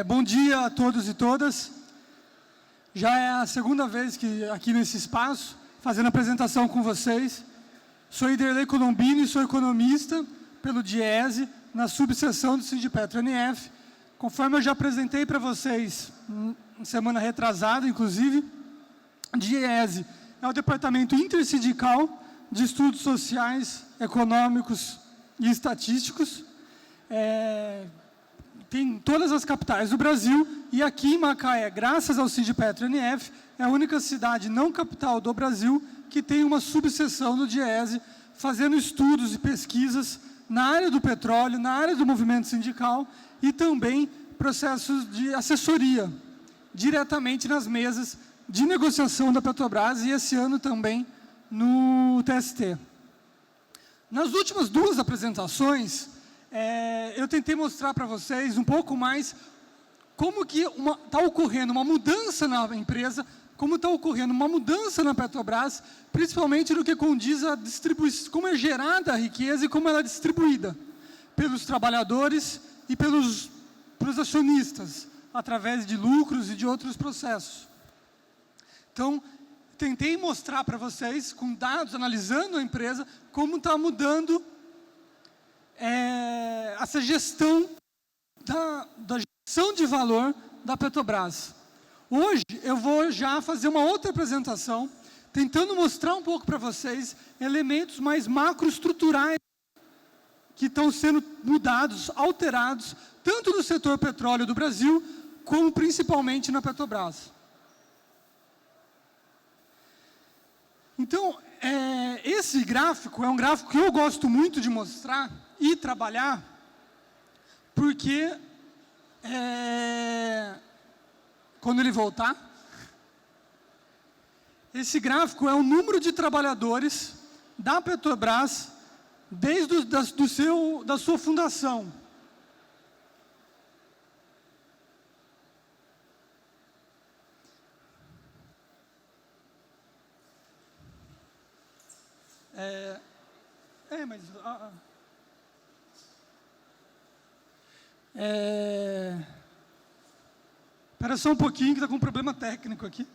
Bom dia a todos e todas. Já é a segunda vez que aqui nesse espaço, fazendo apresentação com vocês. Sou Iderley Colombini, sou economista pelo DIEESE, na subseção do Sindipetro NF. Conforme eu já apresentei para vocês, semana retrasada, inclusive, DIEESE é o Departamento Intersindical de Estudos Sociais, Econômicos e Estatísticos. Tem todas as capitais do Brasil, e aqui em Macaé, graças ao Sindipetro NF, é a única cidade não capital do Brasil que tem uma subseção do DIEESE, fazendo estudos e pesquisas na área do petróleo, na área do movimento sindical e também processos de assessoria, diretamente nas mesas de negociação da Petrobras e esse ano também no TST. Nas últimas duas apresentações, eu tentei mostrar para vocês um pouco mais como que está ocorrendo uma mudança na empresa, como está ocorrendo uma mudança na Petrobras, principalmente no que condiz a distribuição, como é gerada a riqueza e como ela é distribuída pelos trabalhadores e pelos acionistas, através de lucros e de outros processos. Então, tentei mostrar para vocês, com dados, analisando a empresa, como está mudando essa gestão da gestão de valor da Petrobras. Hoje eu vou já fazer uma outra apresentação, tentando mostrar um pouco para vocês elementos mais macroestruturais que estão sendo mudados, alterados, tanto no setor petróleo do Brasil, como principalmente na Petrobras. Então, esse gráfico é um gráfico que eu gosto muito de mostrar e trabalhar, porque quando ele voltar, esse gráfico é o número de trabalhadores da Petrobras desde da sua fundação. Espera só um pouquinho que está com um problema técnico aqui.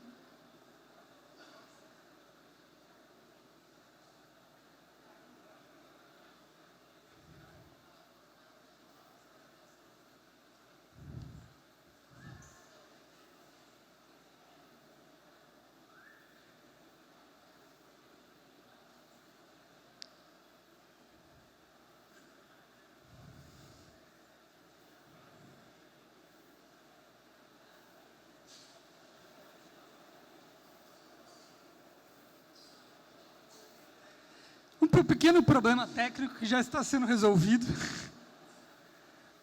Um pequeno problema técnico que já está sendo resolvido.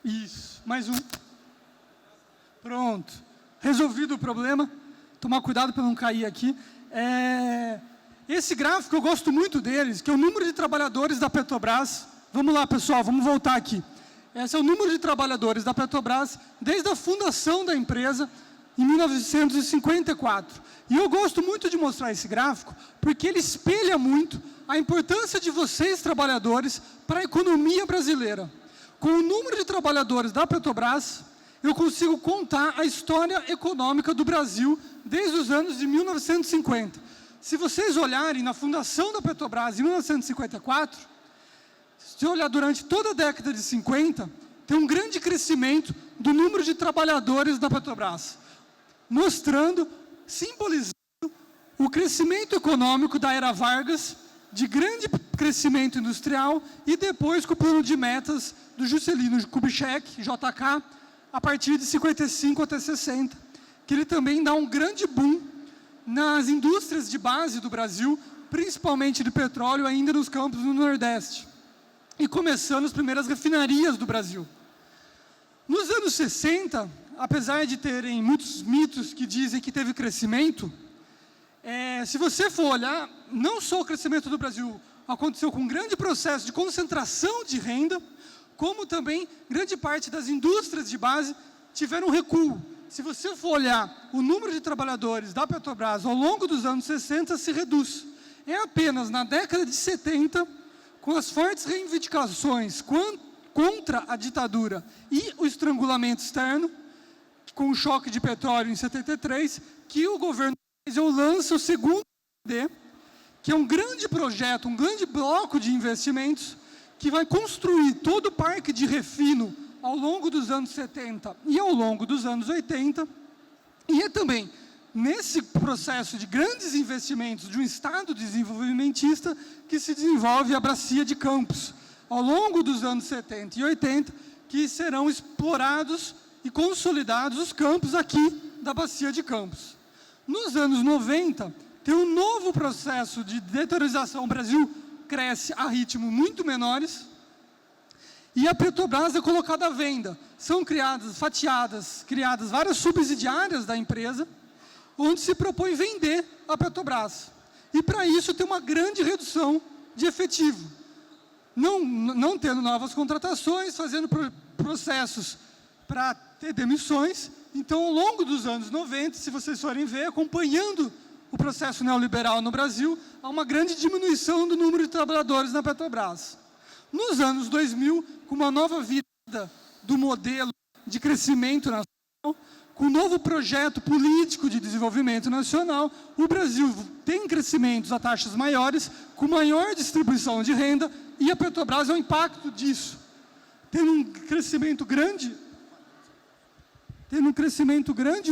Isso, mais um. Pronto. Resolvido o problema. Tomar cuidado para não cair aqui. Esse gráfico eu gosto muito deles, que é o número de trabalhadores da Petrobras. Vamos lá, pessoal, vamos voltar aqui. Esse é o número de trabalhadores da Petrobras desde a fundação da empresa, em 1954. E eu gosto muito de mostrar esse gráfico, porque ele espelha muito a importância de vocês, trabalhadores, para a economia brasileira. Com o número de trabalhadores da Petrobras, eu consigo contar a história econômica do Brasil desde os anos de 1950. Se vocês olharem na fundação da Petrobras, em 1954, se olhar durante toda a década de 50, tem um grande crescimento do número de trabalhadores da Petrobras, mostrando, simbolizando o crescimento econômico da era Vargas, de grande crescimento industrial, e depois com o plano de metas do Juscelino Kubitschek, JK, a partir de 55 até 60, que ele também dá um grande boom nas indústrias de base do Brasil, principalmente de petróleo, ainda nos campos do Nordeste, e começando as primeiras refinarias do Brasil. Nos anos 60, apesar de terem muitos mitos que dizem que teve crescimento, se você for olhar, não só o crescimento do Brasil aconteceu com um grande processo de concentração de renda, como também grande parte das indústrias de base tiveram recuo. Se você for olhar, o número de trabalhadores da Petrobras ao longo dos anos 60 se reduz. É apenas na década de 70, com as fortes reivindicações contra a ditadura e o estrangulamento externo, com o choque de petróleo em 73, que o governo lança o segundo BNDES, que é um grande projeto, um grande bloco de investimentos, que vai construir todo o parque de refino ao longo dos anos 70 e ao longo dos anos 80, e é também nesse processo de grandes investimentos de um Estado desenvolvimentista que se desenvolve a Bacia de Campos, ao longo dos anos 70 e 80, que serão explorados e consolidados os campos aqui da Bacia de Campos. Nos anos 90, tem um novo processo de deteriorização. O Brasil cresce a ritmos muito menores e a Petrobras é colocada à venda. São criadas várias subsidiárias da empresa, onde se propõe vender a Petrobras. E para isso tem uma grande redução de efetivo. Não tendo novas contratações, fazendo processos para ter demissões. Então, ao longo dos anos 90, se vocês forem ver, acompanhando o processo neoliberal no Brasil, há uma grande diminuição do número de trabalhadores na Petrobras. Nos anos 2000, com uma nova virada do modelo de crescimento nacional, com um novo projeto político de desenvolvimento nacional, o Brasil tem crescimentos a taxas maiores, com maior distribuição de renda, e a Petrobras é o impacto disso. Tendo um crescimento grande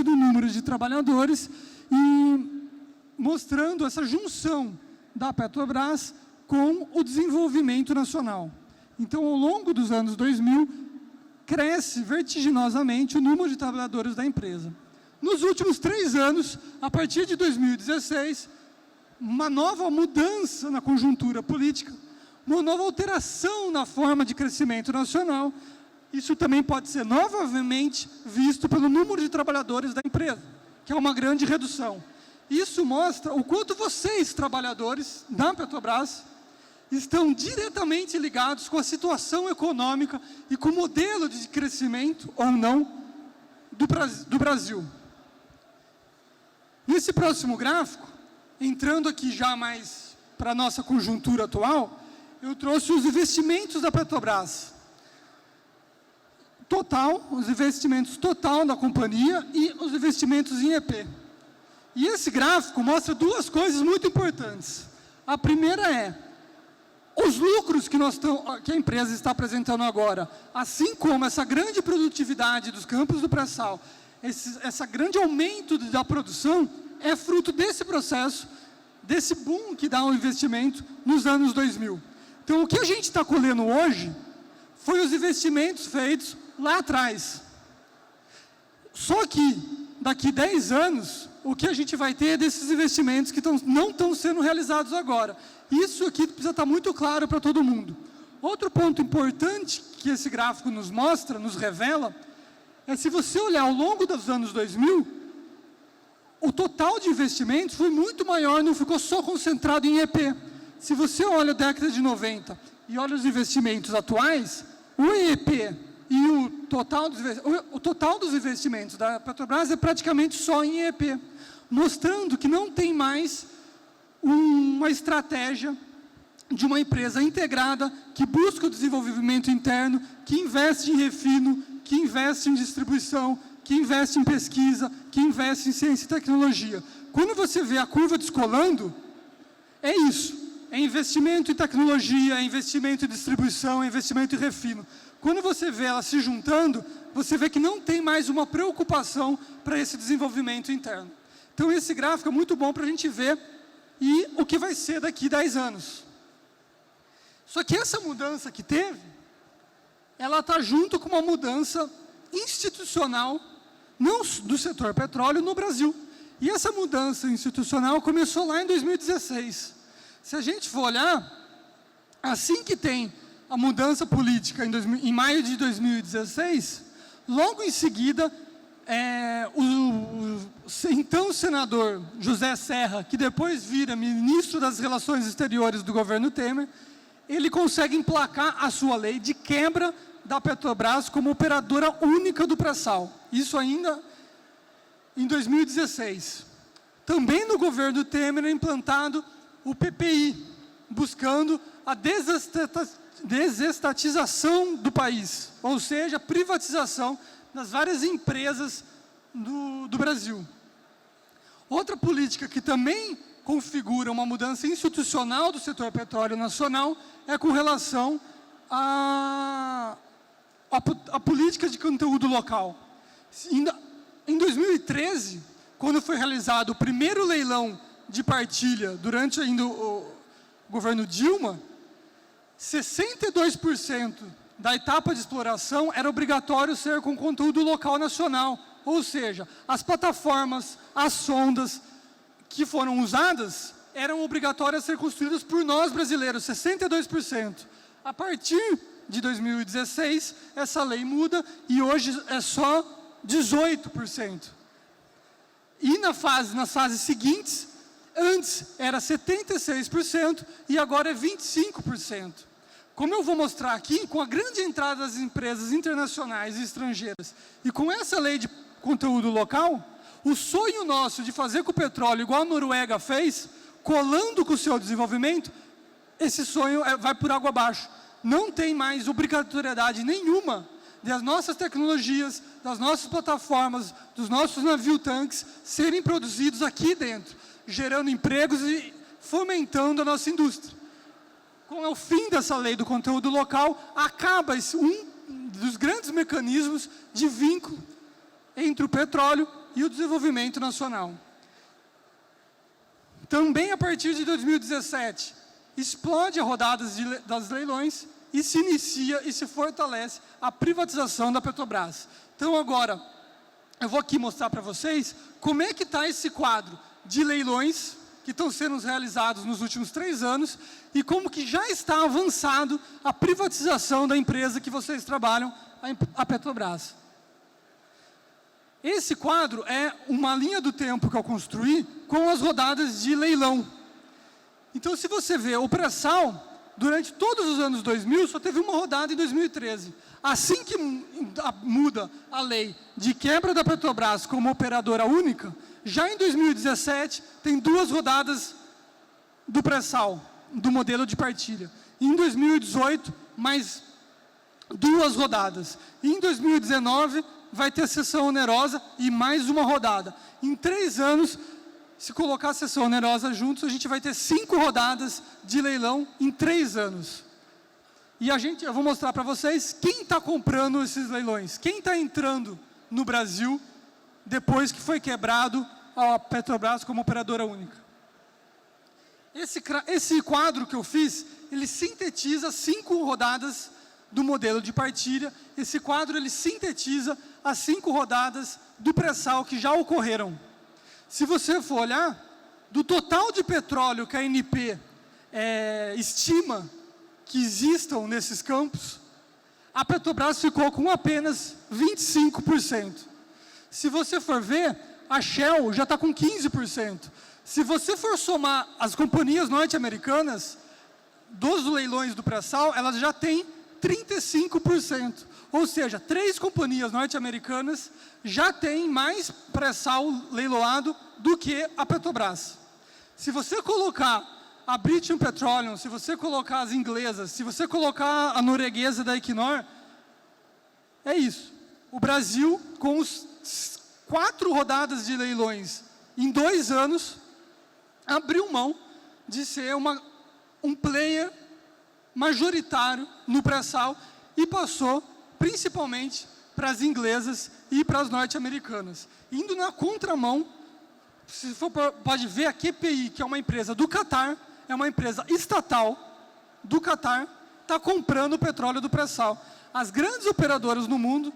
do número de trabalhadores e mostrando essa junção da Petrobras com o desenvolvimento nacional. Então, ao longo dos anos 2000, cresce vertiginosamente o número de trabalhadores da empresa. Nos últimos 3 anos, a partir de 2016, uma nova mudança na conjuntura política, uma nova alteração na forma de crescimento nacional. Isso também pode ser novamente visto pelo número de trabalhadores da empresa, que é uma grande redução. Isso mostra o quanto vocês, trabalhadores da Petrobras, estão diretamente ligados com a situação econômica e com o modelo de crescimento, ou não, do Brasil. Nesse próximo gráfico, entrando aqui já mais para a nossa conjuntura atual, eu trouxe os investimentos da Petrobras. Os investimentos total da companhia e os investimentos em EP. E esse gráfico mostra 2 coisas muito importantes. A primeira é, os lucros que a empresa está apresentando agora, assim como essa grande produtividade dos campos do pré-sal, esse grande aumento da produção, é fruto desse processo, desse boom que dá o investimento nos anos 2000. Então, o que a gente está colhendo hoje foi os investimentos feitos lá atrás. Só que, daqui 10 anos, o que a gente vai ter é desses investimentos que não estão sendo realizados agora. Isso aqui precisa estar muito claro para todo mundo. Outro ponto importante que esse gráfico nos mostra, nos revela, é se você olhar ao longo dos anos 2000, o total de investimentos foi muito maior, não ficou só concentrado em EP. Se você olha a década de 90 e olha os investimentos atuais, o EP e o total dos investimentos da Petrobras é praticamente só em EP, mostrando que não tem mais uma estratégia de uma empresa integrada que busca o desenvolvimento interno, que investe em refino, que investe em distribuição, que investe em pesquisa, que investe em ciência e tecnologia. Quando você vê a curva descolando, é isso. É investimento em tecnologia, é investimento em distribuição, é investimento em refino. Quando você vê ela se juntando, você vê que não tem mais uma preocupação para esse desenvolvimento interno. Então, esse gráfico é muito bom para a gente ver e o que vai ser daqui 10 anos. Só que essa mudança que teve, ela está junto com uma mudança institucional, não do setor petróleo, no Brasil. E essa mudança institucional começou lá em 2016. Se a gente for olhar, assim que tem a mudança política em maio de 2016, logo em seguida, então o senador José Serra, que depois vira ministro das Relações Exteriores do governo Temer, ele consegue emplacar a sua lei de quebra da Petrobras como operadora única do pré-sal. Isso ainda em 2016. Também no governo Temer é implantado o PPI, buscando a desestatização do país, ou seja, a privatização das várias empresas do Brasil. Outra política que também configura uma mudança institucional do setor petróleo nacional é com relação à política de conteúdo local. Em 2013, quando foi realizado o primeiro leilão de partilha durante ainda o governo Dilma, 62% da etapa de exploração era obrigatório ser com conteúdo local nacional, ou seja, as plataformas, as sondas que foram usadas eram obrigatórias a ser construídas por nós brasileiros, 62%. A partir de 2016, essa lei muda e hoje é só 18%. E nas fases seguintes, antes era 76% e agora é 25%. Como eu vou mostrar aqui, com a grande entrada das empresas internacionais e estrangeiras e com essa lei de conteúdo local, o sonho nosso de fazer com o petróleo, igual a Noruega fez, colando com o seu desenvolvimento, esse sonho vai por água abaixo. Não tem mais obrigatoriedade nenhuma das nossas tecnologias, das nossas plataformas, dos nossos navio-tanques serem produzidos aqui dentro, gerando empregos e fomentando a nossa indústria. Com o fim dessa lei do conteúdo local, acaba um dos grandes mecanismos de vínculo entre o petróleo e o desenvolvimento nacional. Também a partir de 2017, explode a rodada das leilões e se inicia e se fortalece a privatização da Petrobras. Então agora, eu vou aqui mostrar para vocês como é que está esse quadro de leilões que estão sendo realizados nos últimos 3 anos e como que já está avançado a privatização da empresa que vocês trabalham, a Petrobras. Esse quadro é uma linha do tempo que eu construí com as rodadas de leilão. Então, se você vê o pré-sal, durante todos os anos 2000, só teve uma rodada em 2013. Assim que muda a lei de quebra da Petrobras como operadora única, já em 2017, tem 2 rodadas do pré-sal, do modelo de partilha. Em 2018, mais 2 rodadas. E em 2019, vai ter sessão onerosa e mais uma rodada. Em 3 anos, se colocar a sessão onerosa juntos, a gente vai ter 5 rodadas de leilão em 3 anos. E eu vou mostrar para vocês quem está comprando esses leilões, quem está entrando no Brasil depois que foi quebrado a Petrobras como operadora única. Esse quadro que eu fiz, ele sintetiza 5 rodadas do modelo de partilha. Esse quadro, ele sintetiza as 5 rodadas do pré-sal que já ocorreram. Se você for olhar, do total de petróleo que a ANP estima que existam nesses campos, a Petrobras ficou com apenas 25%. Se você for ver, a Shell já está com 15%. Se você for somar as companhias norte-americanas dos leilões do pré-sal, elas já têm 35%. Ou seja, 3 companhias norte-americanas já têm mais pré-sal leiloado do que a Petrobras. Se você colocar a British Petroleum, se você colocar as inglesas, se você colocar a norueguesa da Equinor, é isso. O Brasil, com os 4 rodadas de leilões em 2 anos, abriu mão de ser um player majoritário no pré-sal e passou principalmente para as inglesas e para as norte-americanas. Indo na contramão, se for, pode ver a QPI, que é uma empresa do Catar, é uma empresa estatal do Catar, está comprando o petróleo do pré-sal. As grandes operadoras no mundo,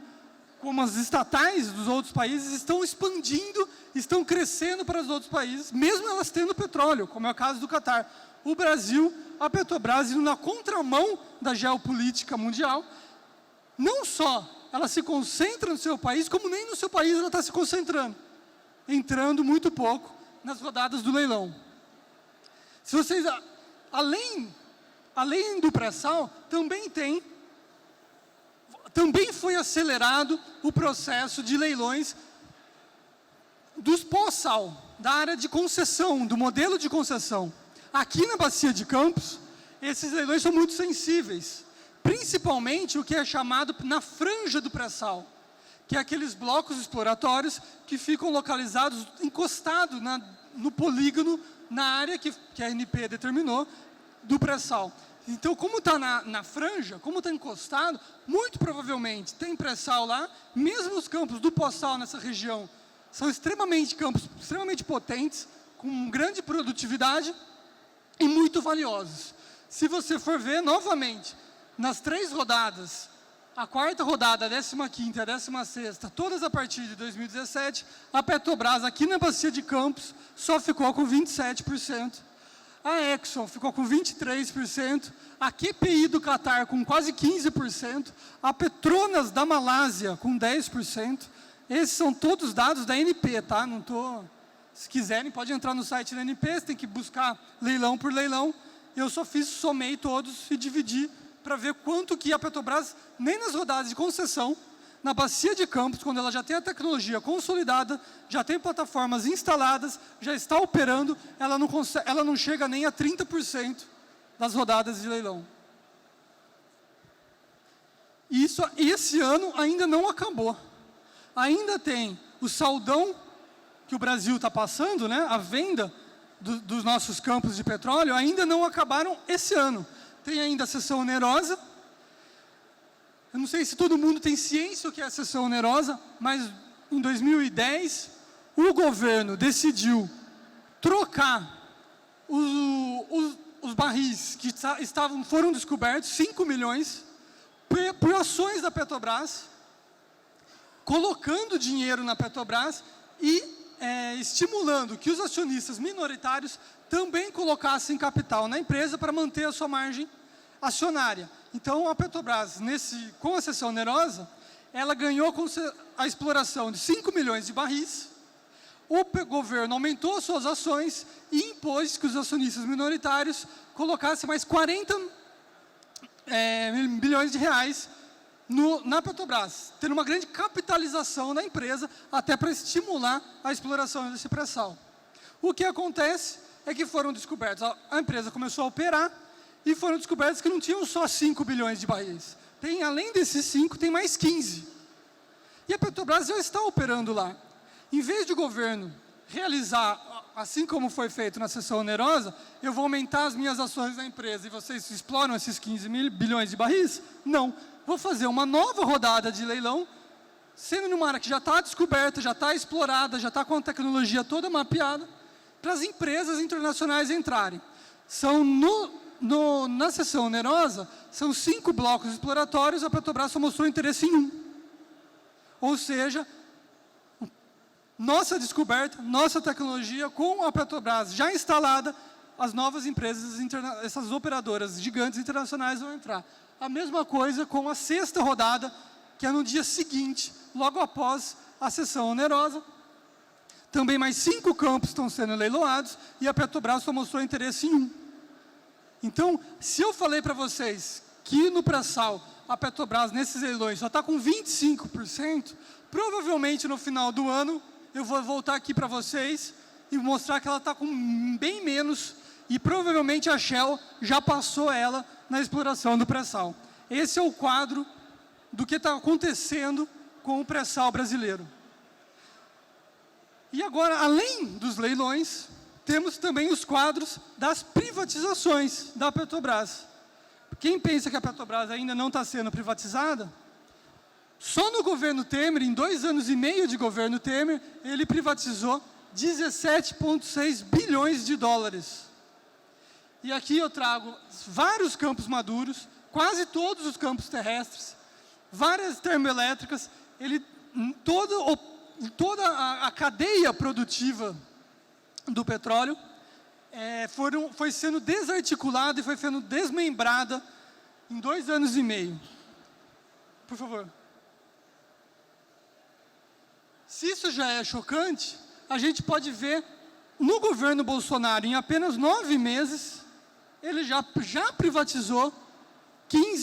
como as estatais dos outros países, estão expandindo, estão crescendo para os outros países, mesmo elas tendo petróleo, como é o caso do Catar. O Brasil, a Petrobras, indo na contramão da geopolítica mundial, não só ela se concentra no seu país, como nem no seu país ela está se concentrando, entrando muito pouco nas rodadas do leilão. Se vocês, além do pré-sal, também foi acelerado o processo de leilões dos pós-sal, da área de concessão, do modelo de concessão. Aqui na Bacia de Campos, esses leilões são muito sensíveis, principalmente o que é chamado na franja do pré-sal, que é aqueles blocos exploratórios que ficam localizados, encostados no polígono, na área que a ANP determinou do pré-sal. Então, como está na franja, como está encostado, muito provavelmente tem pré-sal lá, mesmo os campos do pós-sal nessa região são campos extremamente potentes, com grande produtividade e muito valiosos. Se você for ver, novamente, nas 3 rodadas, a 4ª rodada, a 15ª e a 16ª, todas a partir de 2017, a Petrobras, aqui na Bacia de Campos, só ficou com 27%, a Exxon ficou com 23%, a QPI do Catar com quase 15%, a Petronas da Malásia com 10%, esses são todos dados da ANP, tá? Não tô... Se quiserem, pode entrar no site da ANP, você tem que buscar leilão por leilão. Eu só somei todos e dividi para ver quanto que a Petrobras, nem nas rodadas de concessão, na Bacia de Campos, quando ela já tem a tecnologia consolidada, já tem plataformas instaladas, já está operando, ela não chega nem a 30% das rodadas de leilão. Isso, esse ano ainda não acabou. Ainda tem o saldão que o Brasil está passando, né? A venda dos nossos campos de petróleo ainda não acabaram esse ano. Tem ainda a cessão onerosa. Eu não sei se todo mundo tem ciência do que é a cessão onerosa, mas em 2010 o governo decidiu trocar os barris que foram descobertos, 5 milhões, por ações da Petrobras, colocando dinheiro na Petrobras e estimulando que os acionistas minoritários também colocassem capital na empresa para manter a sua margem acionária. Então, a Petrobras, com a cessão onerosa, ela ganhou com a exploração de 5 milhões de barris, o governo aumentou suas ações e impôs que os acionistas minoritários colocassem mais 40 bilhões de reais na Petrobras, tendo uma grande capitalização da empresa, até para estimular a exploração desse pré-sal. O que acontece é que foram descobertos, a empresa começou a operar, e foram descobertos que não tinham só 5 bilhões de barris. Além desses 5, tem mais 15. E a Petrobras já está operando lá. Em vez de o governo realizar, assim como foi feito na cessão onerosa, eu vou aumentar as minhas ações na empresa e vocês exploram esses 15 bilhões de barris? Não. Vou fazer uma nova rodada de leilão, sendo numa área que já está descoberta, já está explorada, já está com a tecnologia toda mapeada, para as empresas internacionais entrarem. Na cessão onerosa, são 5 blocos exploratórios, a Petrobras só mostrou interesse em 1. Ou seja, nossa descoberta, nossa tecnologia, com a Petrobras já instalada, as novas empresas, essas operadoras gigantes internacionais vão entrar. A mesma coisa com a 6ª rodada, que é no dia seguinte, logo após a cessão onerosa. Também mais 5 campos estão sendo leiloados e a Petrobras só mostrou interesse em 1. Então, se eu falei para vocês que no pré-sal a Petrobras nesses leilões só está com 25%, provavelmente no final do ano eu vou voltar aqui para vocês e mostrar que ela está com bem menos e provavelmente a Shell já passou ela na exploração do pré-sal. Esse é o quadro do que está acontecendo com o pré-sal brasileiro. E agora, além dos leilões, temos também os quadros das privatizações da Petrobras. Quem pensa que a Petrobras ainda não está sendo privatizada, só no governo Temer, em 2 anos e meio de governo Temer, ele privatizou 17,6 bilhões de dólares. E aqui eu trago vários campos maduros, quase todos os campos terrestres, várias termoelétricas, toda a cadeia produtiva do petróleo foi sendo desarticulada e foi sendo desmembrada em 2 anos e meio. Por favor. Se isso já é chocante, a gente pode ver no governo Bolsonaro, em apenas 9 meses, ele já privatizou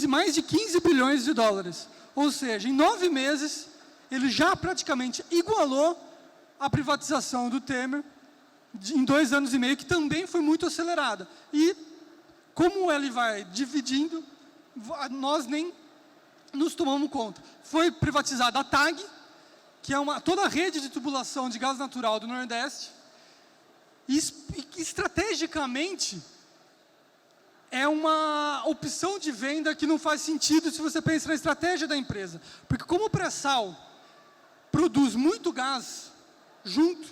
mais de 15 bilhões de dólares. Ou seja, em 9 meses, ele já praticamente igualou a privatização do Temer em 2 anos e meio, que também foi muito acelerada. E, como ele vai dividindo, nós nem nos tomamos conta. Foi privatizada a TAG, que é toda a rede de tubulação de gás natural do Nordeste, e estrategicamente é uma opção de venda que não faz sentido se você pensa na estratégia da empresa. Porque como o pré-sal produz muito gás junto,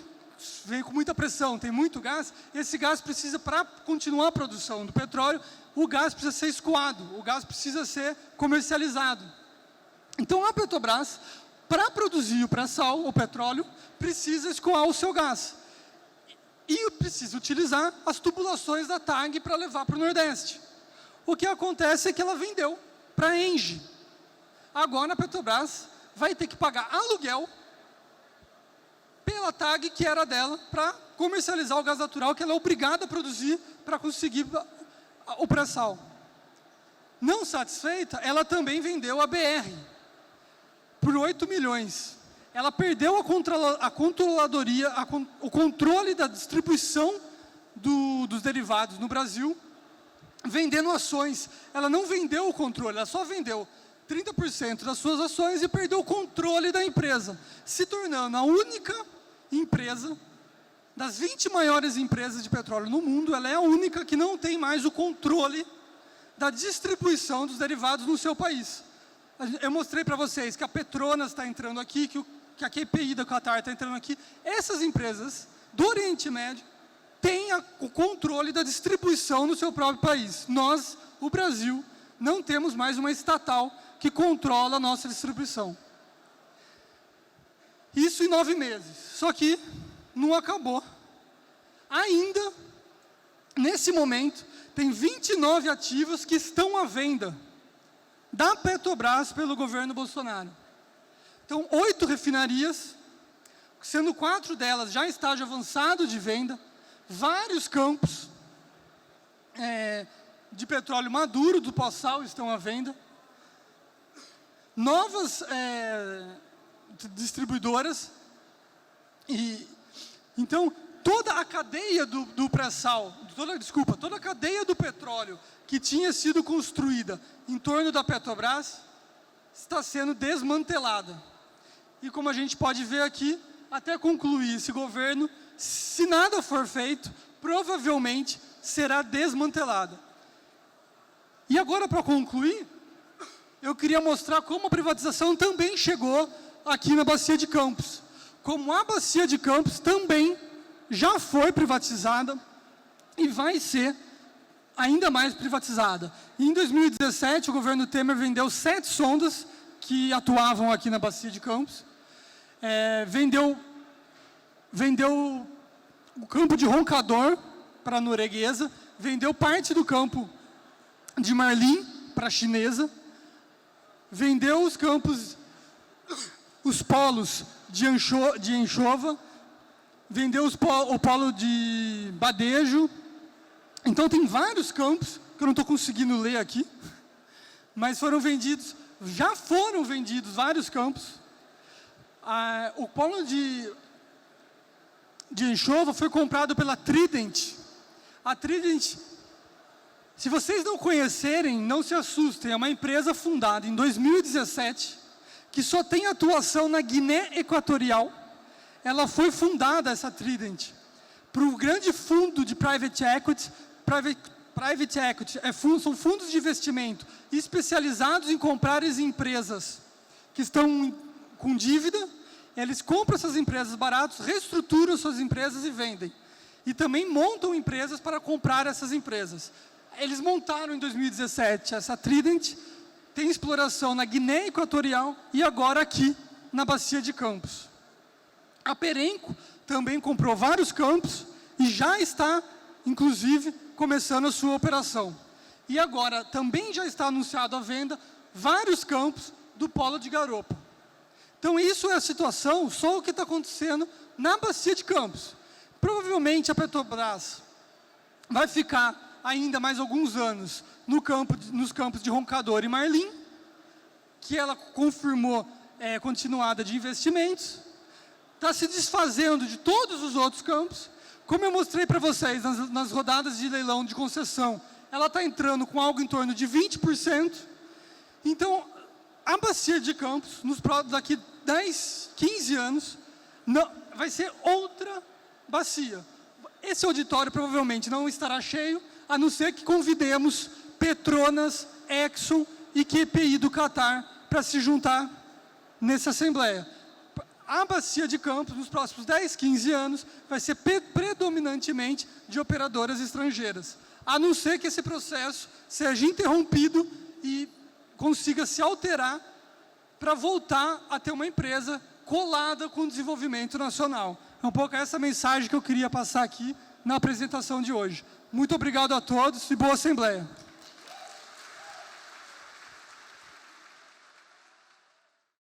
vem com muita pressão, tem muito gás, esse gás precisa, para continuar a produção do petróleo, o gás precisa ser escoado, o gás precisa ser comercializado. Então a Petrobras, para produzir o pré-sal, o petróleo, precisa escoar o seu gás. E precisa utilizar as tubulações da TAG para levar para o Nordeste. O que acontece é que ela vendeu para a Engie. Agora a Petrobras vai ter que pagar aluguel pela TAG, que era dela, para comercializar o gás natural que ela é obrigada a produzir para conseguir o pré-sal. Não satisfeita, ela também vendeu a BR por 8 milhões. Ela perdeu a controladoria, o controle da distribuição dos derivados no Brasil, vendendo ações. Ela não vendeu o controle, ela só vendeu 30% das suas ações e perdeu o controle da empresa, se tornando a única empresa, das 20 maiores empresas de petróleo no mundo, ela é a única que não tem mais o controle da distribuição dos derivados no seu país. Eu mostrei para vocês que a Petronas está entrando aqui, que a QPI da Qatar está entrando aqui. Essas empresas do Oriente Médio têm o controle da distribuição no seu próprio país. Nós, o Brasil, não temos mais uma estatal que controla a nossa distribuição. Isso em 9 meses. Só que não acabou. Ainda, nesse momento, tem 29 ativos que estão à venda da Petrobras pelo governo Bolsonaro. Então, 8 refinarias, sendo 4 delas já em estágio avançado de venda, vários campos de petróleo maduro do pós-sal estão à venda, novas distribuidoras, então toda a cadeia do pré-sal, toda a cadeia do petróleo que tinha sido construída em torno da Petrobras está sendo desmantelada. E como a gente pode ver aqui, até concluir esse governo, se nada for feito, provavelmente será desmantelada. E agora, para concluir, eu queria mostrar como a privatização também chegou aqui na Bacia de Campos. Como a Bacia de Campos também já foi privatizada e vai ser ainda mais privatizada. Em 2017, o governo Temer vendeu 7 sondas que atuavam aqui na Bacia de Campos. Vendeu o campo de Roncador para a norueguesa, vendeu parte do campo de Marlim para a chinesa, vendeu os campos, os polos de Anchova, vendeu o polo de Badejo. Então tem vários campos, que eu não estou conseguindo ler aqui, mas já foram vendidos vários campos. O polo de Anchova foi comprado pela Trident. A Trident, se vocês não conhecerem, não se assustem, é uma empresa fundada em 2017, que só tem atuação na Guiné Equatorial. Ela foi fundada, essa Trident, por um grande fundo de private equity. Private equity são fundos de investimento especializados em comprar as empresas que estão com dívida. Eles compram essas empresas baratas, reestruturam suas empresas e vendem. E também montam empresas para comprar essas empresas. Eles montaram em 2017 essa Trident, tem exploração na Guiné Equatorial e agora aqui na Bacia de Campos. A Perenco também comprou vários campos e já está, inclusive, começando a sua operação. E agora também já está anunciado à venda vários campos do polo de Garopa. Então isso é a situação, só o que está acontecendo na Bacia de Campos. Provavelmente a Petrobras vai ficar ainda mais alguns anos nos campos de Roncador e Marlim, que ela confirmou continuada de investimentos, está se desfazendo de todos os outros campos. Como eu mostrei para vocês nas rodadas de leilão de concessão, ela está entrando com algo em torno de 20%. Então, a Bacia de Campos, daqui 10, 15 anos, não, vai ser outra bacia. Esse auditório provavelmente não estará cheio, a não ser que convidemos Petronas, Exxon e QPI do Catar para se juntar nessa assembleia. A bacia de Campos, nos próximos 10, 15 anos, vai ser predominantemente de operadoras estrangeiras, a não ser que esse processo seja interrompido e consiga se alterar para voltar a ter uma empresa colada com o desenvolvimento nacional. É um pouco essa mensagem que eu queria passar aqui na apresentação de hoje. Muito obrigado a todos e boa assembleia.